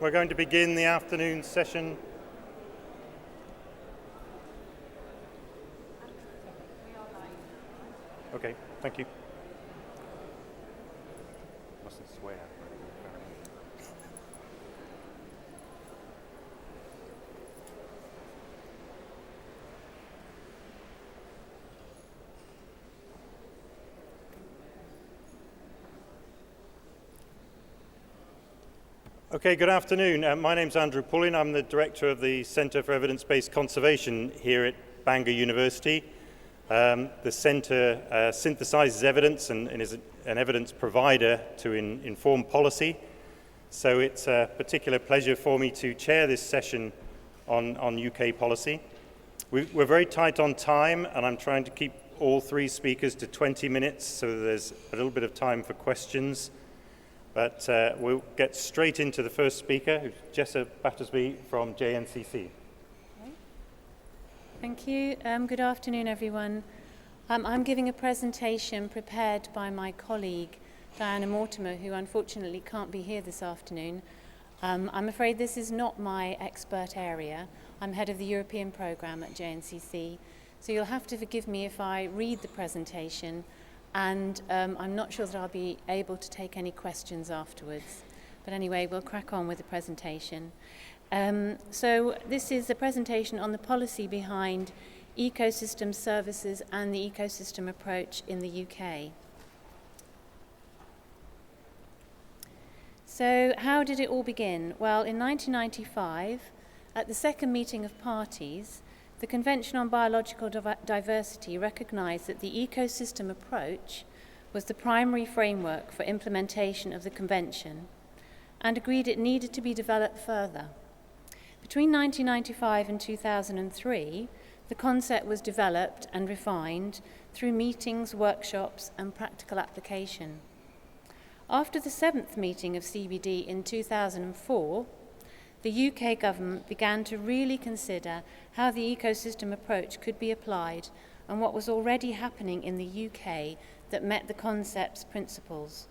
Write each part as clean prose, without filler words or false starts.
We're going to begin the afternoon session. Okay, thank you. Mustn't swear. Okay, good afternoon. My name's Andrew Pullen. I'm the director of the Centre for Evidence-Based Conservation here at Bangor University. The centre synthesises evidence and is an evidence provider to inform policy. So it's a particular pleasure for me to chair this session on UK policy. We're very tight on time, and I'm trying to keep all three speakers to 20 minutes, so there's a little bit of time for questions. But we'll get straight into the first speaker, who's Jessa Battersby from JNCC. Thank you. Good afternoon, everyone. I'm giving a presentation prepared by my colleague, Diana Mortimer, who unfortunately can't be here this afternoon. I'm afraid this is not my expert area. I'm head of the European programme at JNCC, so you'll have to forgive me if I read the presentation, and I'm not sure that I'll be able to take any questions afterwards. But anyway, we'll crack on with the presentation. So this is a presentation on the policy behind ecosystem services and the ecosystem approach in the UK. So how did it all begin? Well, in 1995, at the second meeting of parties, the Convention on Biological Diversity recognised that the ecosystem approach was the primary framework for implementation of the Convention and agreed it needed to be developed further. Between 1995 and 2003, the concept was developed and refined through meetings, workshops, and practical application. After the seventh meeting of CBD in 2004, the UK government began to really consider how the ecosystem approach could be applied and what was already happening in the UK that met the concept's principles.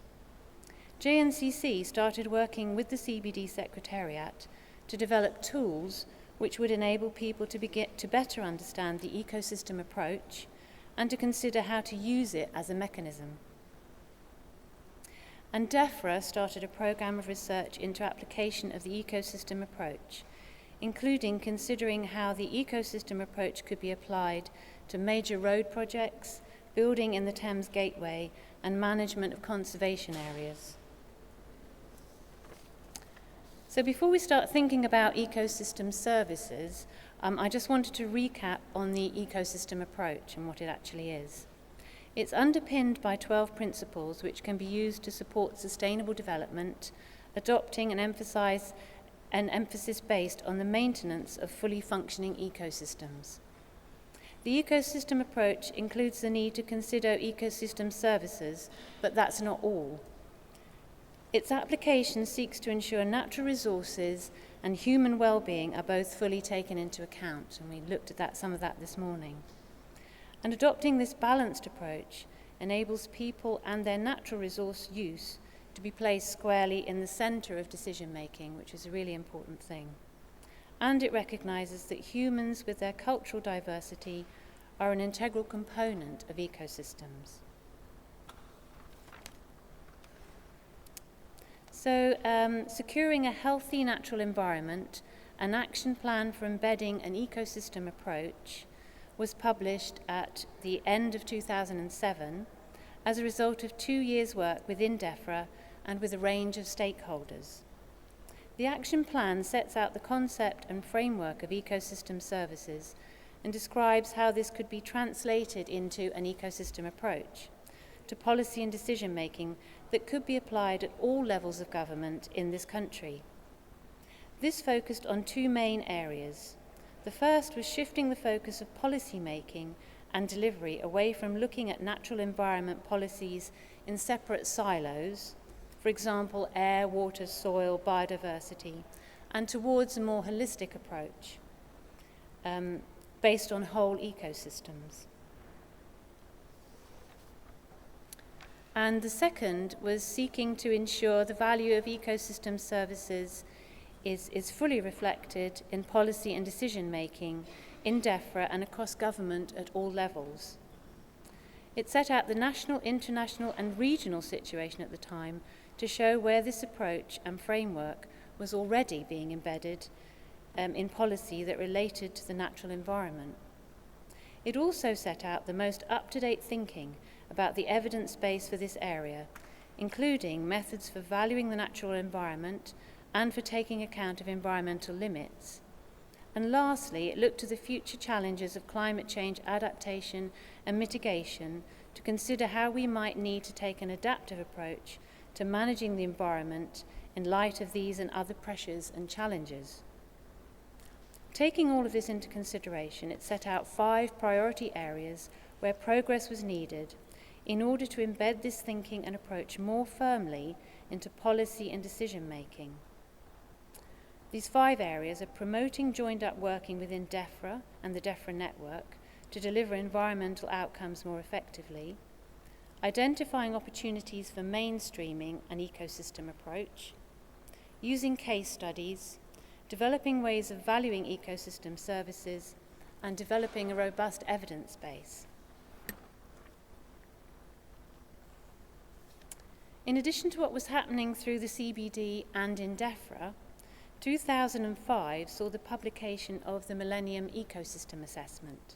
JNCC started working with the CBD Secretariat to develop tools which would enable people to better understand the ecosystem approach and to consider how to use it as a mechanism. And DEFRA started a programme of research into application of the ecosystem approach, including considering how the ecosystem approach could be applied to major road projects, building in the Thames Gateway, and management of conservation areas. So before we start thinking about ecosystem services, I just wanted to recap on the ecosystem approach and what it actually is. It's underpinned by 12 principles which can be used to support sustainable development, adopting an emphasis based on the maintenance of fully functioning ecosystems. The ecosystem approach includes the need to consider ecosystem services, but that's not all. Its application seeks to ensure natural resources and human well-being are both fully taken into account, and we looked at some of that this morning. And adopting this balanced approach enables people and their natural resource use to be placed squarely in the centre of decision-making, which is a really important thing. And it recognises that humans with their cultural diversity are an integral component of ecosystems. So, securing a healthy natural environment, an action plan for embedding an ecosystem approach was published at the end of 2007 as a result of 2 years' work within DEFRA and with a range of stakeholders. The action plan sets out the concept and framework of ecosystem services and describes how this could be translated into an ecosystem approach to policy and decision-making that could be applied at all levels of government in this country. This focused on two main areas. The first was shifting the focus of policy making and delivery away from looking at natural environment policies in separate silos, for example, air, water, soil, biodiversity, and towards a more holistic approach based on whole ecosystems. And the second was seeking to ensure the value of ecosystem services is fully reflected in policy and decision making in DEFRA and across government at all levels. It set out the national, international and regional situation at the time to show where this approach and framework was already being embedded in policy that related to the natural environment. It also set out the most up-to-date thinking about the evidence base for this area, including methods for valuing the natural environment and for taking account of environmental limits. And lastly, it looked to the future challenges of climate change adaptation and mitigation to consider how we might need to take an adaptive approach to managing the environment in light of these and other pressures and challenges. Taking all of this into consideration, it set out 5 priority areas where progress was needed in order to embed this thinking and approach more firmly into policy and decision making. These 5 areas are promoting joined-up working within DEFRA and the DEFRA network to deliver environmental outcomes more effectively, identifying opportunities for mainstreaming an ecosystem approach, using case studies, developing ways of valuing ecosystem services, and developing a robust evidence base. In addition to what was happening through the CBD and in DEFRA, 2005 saw the publication of the Millennium Ecosystem Assessment.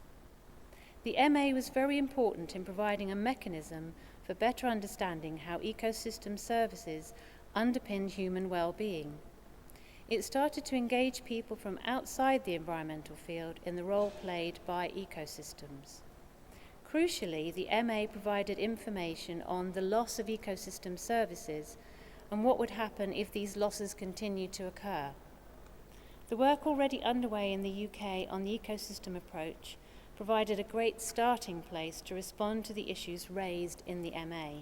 The MA was very important in providing a mechanism for better understanding how ecosystem services underpin human well-being. It started to engage people from outside the environmental field in the role played by ecosystems. Crucially, the MA provided information on the loss of ecosystem services and what would happen if these losses continued to occur. The work already underway in the UK on the ecosystem approach provided a great starting place to respond to the issues raised in the MA.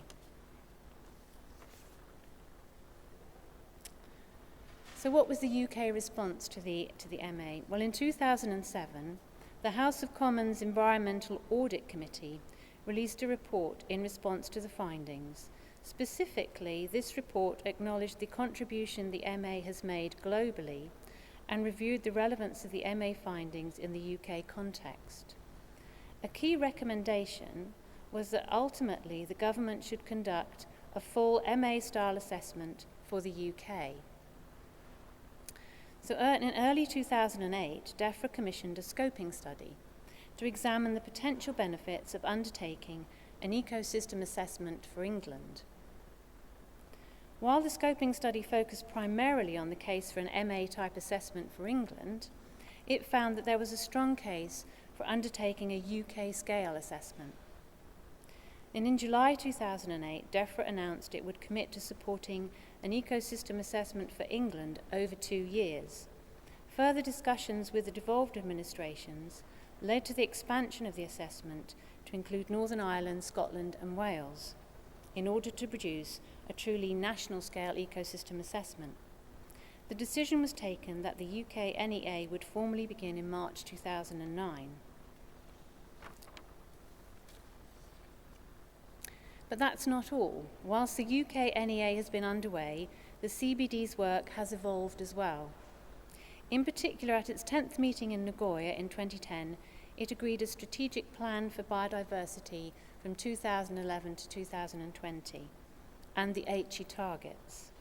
So what was the UK response to the MA? Well, in 2007, the House of Commons Environmental Audit Committee released a report in response to the findings. Specifically, this report acknowledged the contribution the MA has made globally and reviewed the relevance of the MA findings in the UK context. A key recommendation was that ultimately the government should conduct a full MA-style assessment for the UK. So in early 2008, DEFRA commissioned a scoping study to examine the potential benefits of undertaking an ecosystem assessment for England. While the scoping study focused primarily on the case for an MA-type assessment for England, it found that there was a strong case for undertaking a UK-scale assessment. And in July 2008, DEFRA announced it would commit to supporting an ecosystem assessment for England over 2 years. Further discussions with the devolved administrations led to the expansion of the assessment to include Northern Ireland, Scotland and Wales, in order to produce a truly national-scale ecosystem assessment. The decision was taken that the UK NEA would formally begin in March 2009. But that's not all. Whilst the UK NEA has been underway, the CBD's work has evolved as well. In particular, at its 10th meeting in Nagoya in 2010, it agreed a strategic plan for biodiversity from 2011 to 2020 and the HE targets.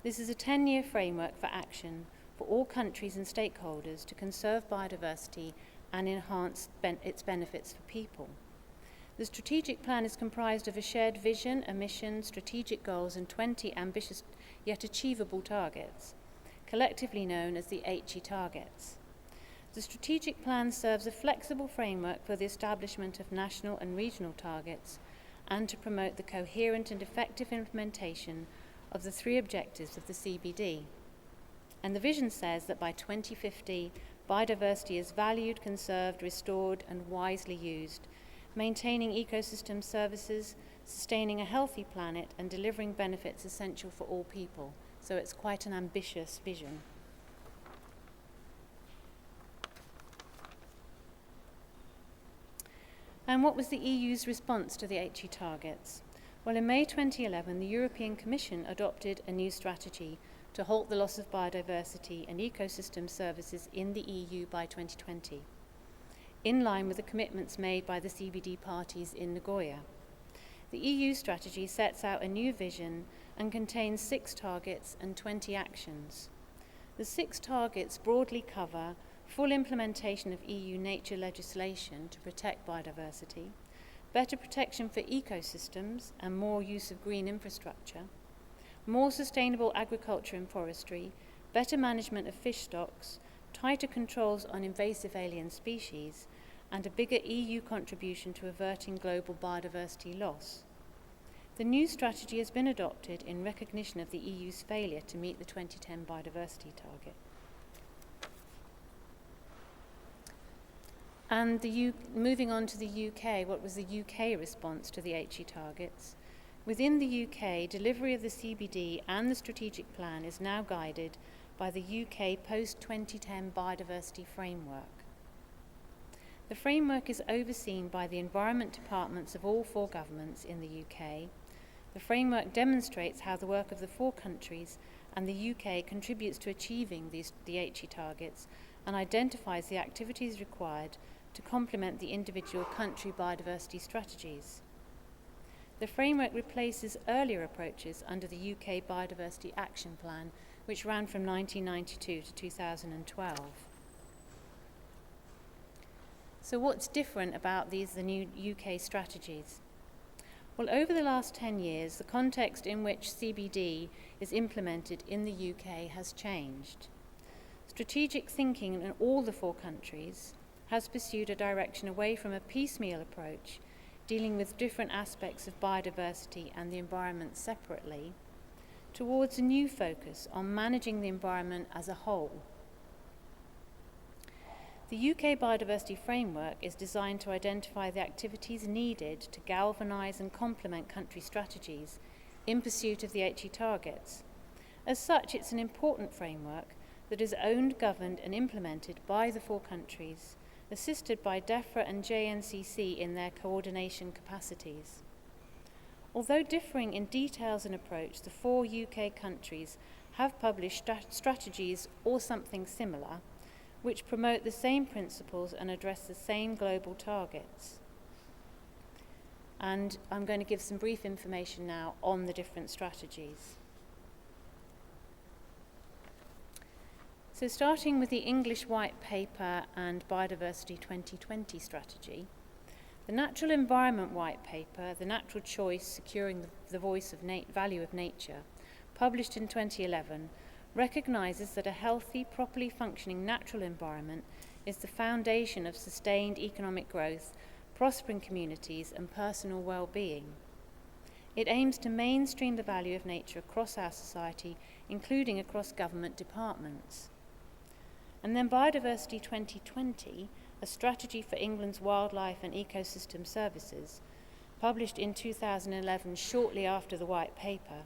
This is a 10-year framework for action for all countries and stakeholders to conserve biodiversity and enhance its benefits for people. The strategic plan is comprised of a shared vision, a mission, strategic goals, and 20 ambitious yet achievable targets, collectively known as the HE targets. The strategic plan serves a flexible framework for the establishment of national and regional targets and to promote the coherent and effective implementation of the 3 objectives of the CBD. And the vision says that by 2050, biodiversity is valued, conserved, restored, and wisely used, maintaining ecosystem services, sustaining a healthy planet, and delivering benefits essential for all people. So it's quite an ambitious vision. And what was the EU's response to the HE targets? Well, in May 2011, the European Commission adopted a new strategy to halt the loss of biodiversity and ecosystem services in the EU by 2020, in line with the commitments made by the CBD parties in Nagoya. The EU strategy sets out a new vision and contains 6 targets and 20 actions. The 6 targets broadly cover full implementation of EU nature legislation to protect biodiversity, better protection for ecosystems and more use of green infrastructure, more sustainable agriculture and forestry, better management of fish stocks, tighter controls on invasive alien species, and a bigger EU contribution to averting global biodiversity loss. The new strategy has been adopted in recognition of the EU's failure to meet the 2010 biodiversity target. And moving on to the UK, what was the UK response to the HE targets? Within the UK, delivery of the CBD and the strategic plan is now guided by the UK post-2010 biodiversity framework. The framework is overseen by the environment departments of all 4 governments in the UK. The framework demonstrates how the work of the 4 countries and the UK contributes to achieving the HE targets and identifies the activities required to complement the individual country biodiversity strategies. The framework replaces earlier approaches under the UK Biodiversity Action Plan, which ran from 1992 to 2012. So what's different about the new UK strategies? Well, over the last 10 years, the context in which CBD is implemented in the UK has changed. Strategic thinking in all the 4 countries has pursued a direction away from a piecemeal approach, dealing with different aspects of biodiversity and the environment separately, towards a new focus on managing the environment as a whole. The UK Biodiversity Framework is designed to identify the activities needed to galvanise and complement country strategies in pursuit of the HE targets. As such, it's an important framework that is owned, governed and implemented by the 4 countries, assisted by DEFRA and JNCC in their coordination capacities. Although differing in details and approach, the 4 UK countries have published strategies or something similar, which promote the same principles and address the same global targets. And I'm going to give some brief information now on the different strategies. So starting with the English White Paper and Biodiversity 2020 strategy, the Natural Environment White Paper, The Natural Choice Securing the Voice of Value of Nature, published in 2011, recognises that a healthy, properly functioning natural environment is the foundation of sustained economic growth, prospering communities and personal well-being. It aims to mainstream the value of nature across our society, including across government departments. And then Biodiversity 2020, a strategy for England's wildlife and ecosystem services, published in 2011 shortly after the White Paper,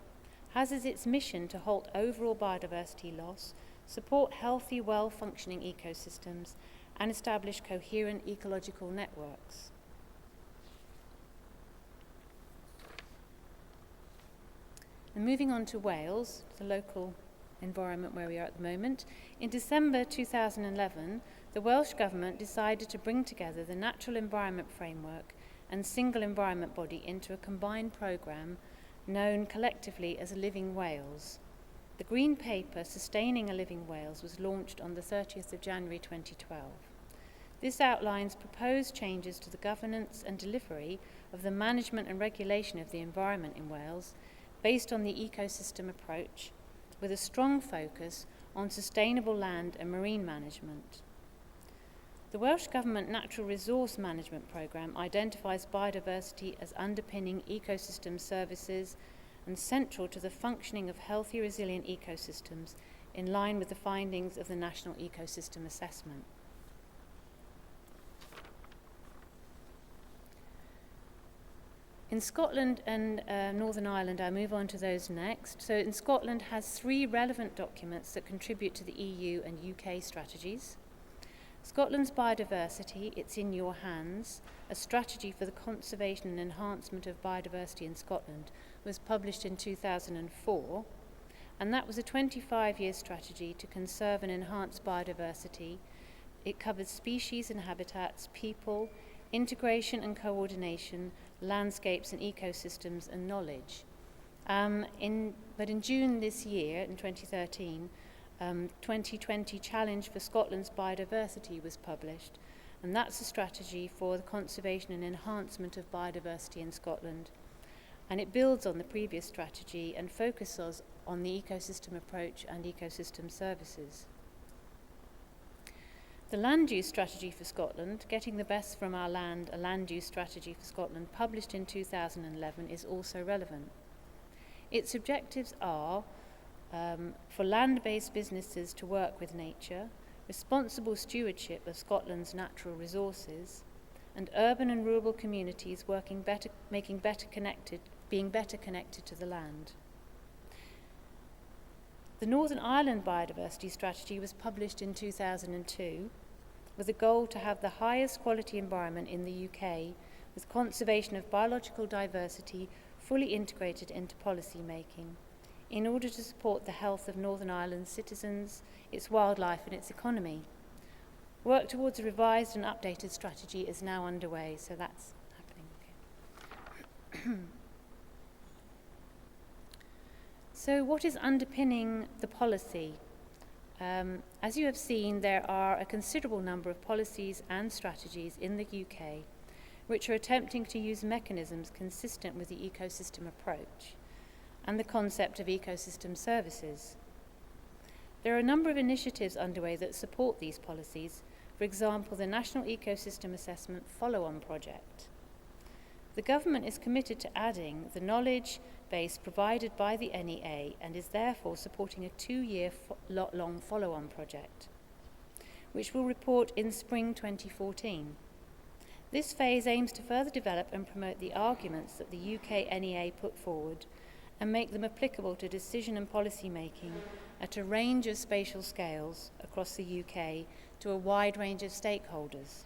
has as its mission to halt overall biodiversity loss, support healthy, well-functioning ecosystems, and establish coherent ecological networks. And moving on to Wales, the local environment where we are at the moment, in December 2011, the Welsh Government decided to bring together the Natural Environment Framework and Single Environment Body into a combined programme known collectively as Living Wales. The Green Paper, Sustaining a Living Wales, was launched on the 30th of January 2012. This outlines proposed changes to the governance and delivery of the management and regulation of the environment in Wales based on the ecosystem approach, with a strong focus on sustainable land and marine management. The Welsh Government Natural Resource Management Programme identifies biodiversity as underpinning ecosystem services and central to the functioning of healthy, resilient ecosystems in line with the findings of the National Ecosystem Assessment. In Scotland and Northern Ireland, I'll move on to those next. So in Scotland has 3 relevant documents that contribute to the EU and UK strategies. Scotland's Biodiversity, It's in Your Hands, a strategy for the conservation and enhancement of biodiversity in Scotland, was published in 2004. And that was a 25-year strategy to conserve and enhance biodiversity. It covered species and habitats, people, integration and coordination, landscapes and ecosystems, and knowledge. But in June this year, in 2013, 2020 Challenge for Scotland's Biodiversity was published, and that's a strategy for the conservation and enhancement of biodiversity in Scotland. And it builds on the previous strategy and focuses on the ecosystem approach and ecosystem services. The Land Use Strategy for Scotland, Getting the Best from Our Land, a Land Use Strategy for Scotland, published in 2011, is also relevant. Its objectives are for land-based businesses to work with nature, responsible stewardship of Scotland's natural resources, and urban and rural communities being better connected to the land. The Northern Ireland Biodiversity Strategy was published in 2002 with a goal to have the highest quality environment in the UK, with conservation of biological diversity fully integrated into policy making, in order to support the health of Northern Ireland's citizens, its wildlife and its economy. Work towards a revised and updated strategy is now underway, so that's happening. So what is underpinning the policy? As you have seen, there are a considerable number of policies and strategies in the UK which are attempting to use mechanisms consistent with the ecosystem approach and the concept of ecosystem services. There are a number of initiatives underway that support these policies, for example, the National Ecosystem Assessment Follow-on Project. The government is committed to adding the knowledge base provided by the NEA and is therefore supporting a 2-year long follow-on project, which will report in spring 2014. This phase aims to further develop and promote the arguments that the UK NEA put forward and make them applicable to decision and policy making at a range of spatial scales across the UK to a wide range of stakeholders.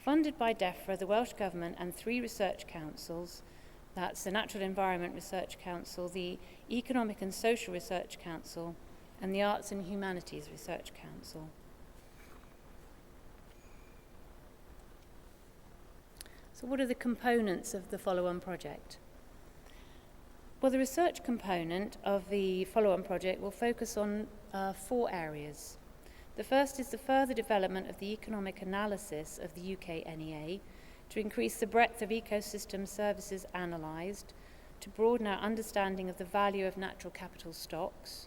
Funded by DEFRA, the Welsh Government and 3 research councils, that's the Natural Environment Research Council, the Economic and Social Research Council, and the Arts and Humanities Research Council. So what are the components of the follow-on project? Well, the research component of the follow-on project will focus on 4 areas. The first is the further development of the economic analysis of the UK NEA to increase the breadth of ecosystem services analysed, to broaden our understanding of the value of natural capital stocks.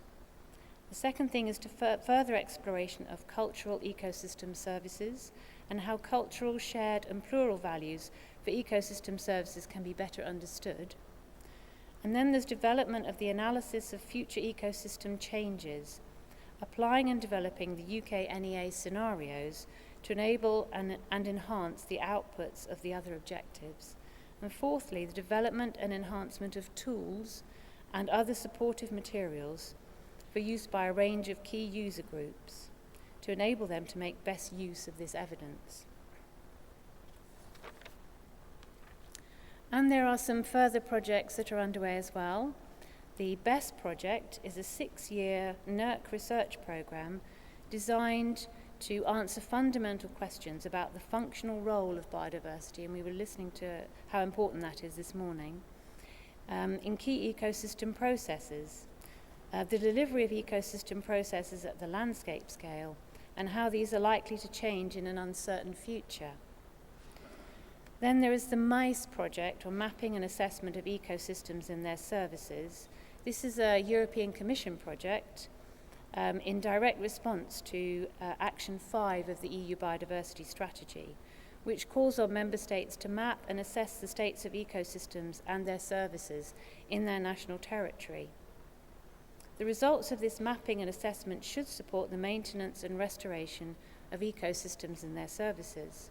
The second thing is to further exploration of cultural ecosystem services and how cultural, shared and plural values for ecosystem services can be better understood. And then there's development of the analysis of future ecosystem changes, applying and developing the UK NEA scenarios to enable and enhance the outputs of the other objectives. And fourthly, the development and enhancement of tools and other supportive materials for use by a range of key user groups to enable them to make best use of this evidence. And there are some further projects that are underway as well. The BEST project is a 6-year NERC research programme designed to answer fundamental questions about the functional role of biodiversity, and we were listening to how important that is this morning, in key ecosystem processes, the delivery of ecosystem processes at the landscape scale, and how these are likely to change in an uncertain future. Then there is the MICE project, or Mapping and Assessment of Ecosystems and Their Services. This is a European Commission project in direct response to Action 5 of the EU Biodiversity Strategy, which calls on member states to map and assess the states of ecosystems and their services in their national territory. The results of this mapping and assessment should support the maintenance and restoration of ecosystems and their services.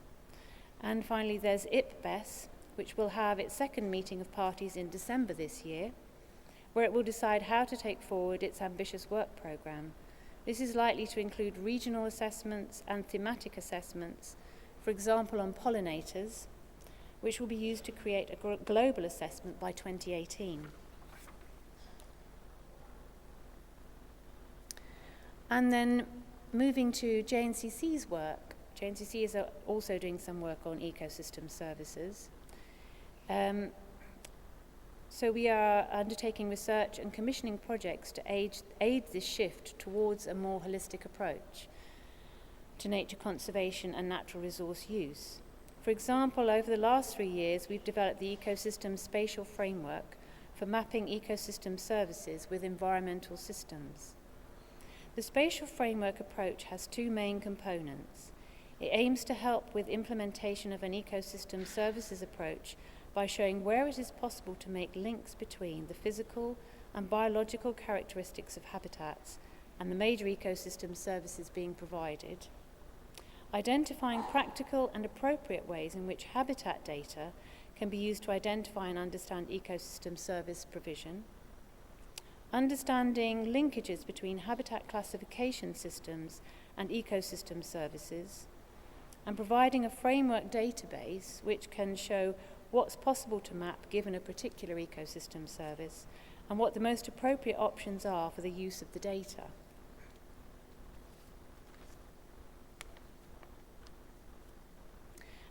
And finally, there's IPBES, which will have its second meeting of parties in December this year, where it will decide how to take forward its ambitious work programme. This is likely to include regional assessments and thematic assessments, for example on pollinators, which will be used to create a global assessment by 2018. And then moving to JNCC's work, JNCC is also doing some work on ecosystem services. So we are undertaking research and commissioning projects to aid this shift towards a more holistic approach to nature conservation and natural resource use. For example, over the last 3 years, we've developed the ecosystem spatial framework for mapping ecosystem services with environmental systems. The spatial framework approach has 2 main components. It aims to help with implementation of an ecosystem services approach by showing where it is possible to make links between the physical and biological characteristics of habitats and the major ecosystem services being provided, identifying practical and appropriate ways in which habitat data can be used to identify and understand ecosystem service provision, understanding linkages between habitat classification systems and ecosystem services, and providing a framework database which can show what's possible to map given a particular ecosystem service and what the most appropriate options are for the use of the data.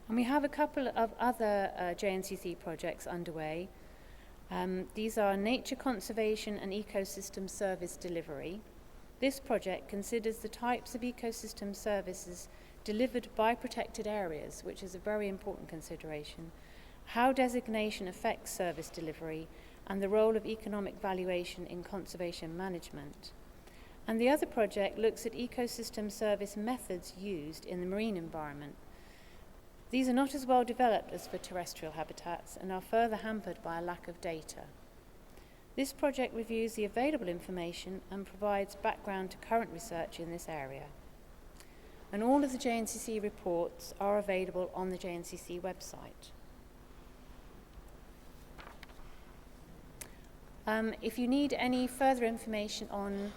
And we have a couple of other JNCC projects underway. These are nature conservation and ecosystem service delivery. This project considers the types of ecosystem services delivered by protected areas, which is a very important consideration, how designation affects service delivery, and the role of economic valuation in conservation management. And the other project looks at ecosystem service methods used in the marine environment. These are not as well developed as for terrestrial habitats and are further hampered by a lack of data. This project reviews the available information and provides background to current research in this area. And all of the JNCC reports are available on the JNCC website. If you need any further information on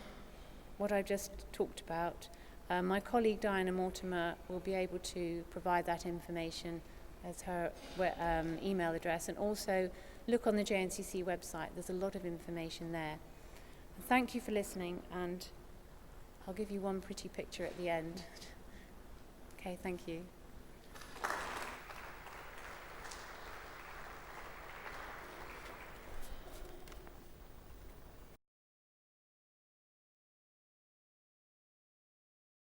what I've just talked about, my colleague Diana Mortimer will be able to provide that information as her email address, and also look on the JNCC website. There's a lot of information there. And thank you for listening, and I'll give you one pretty picture at the end. Okay, thank you.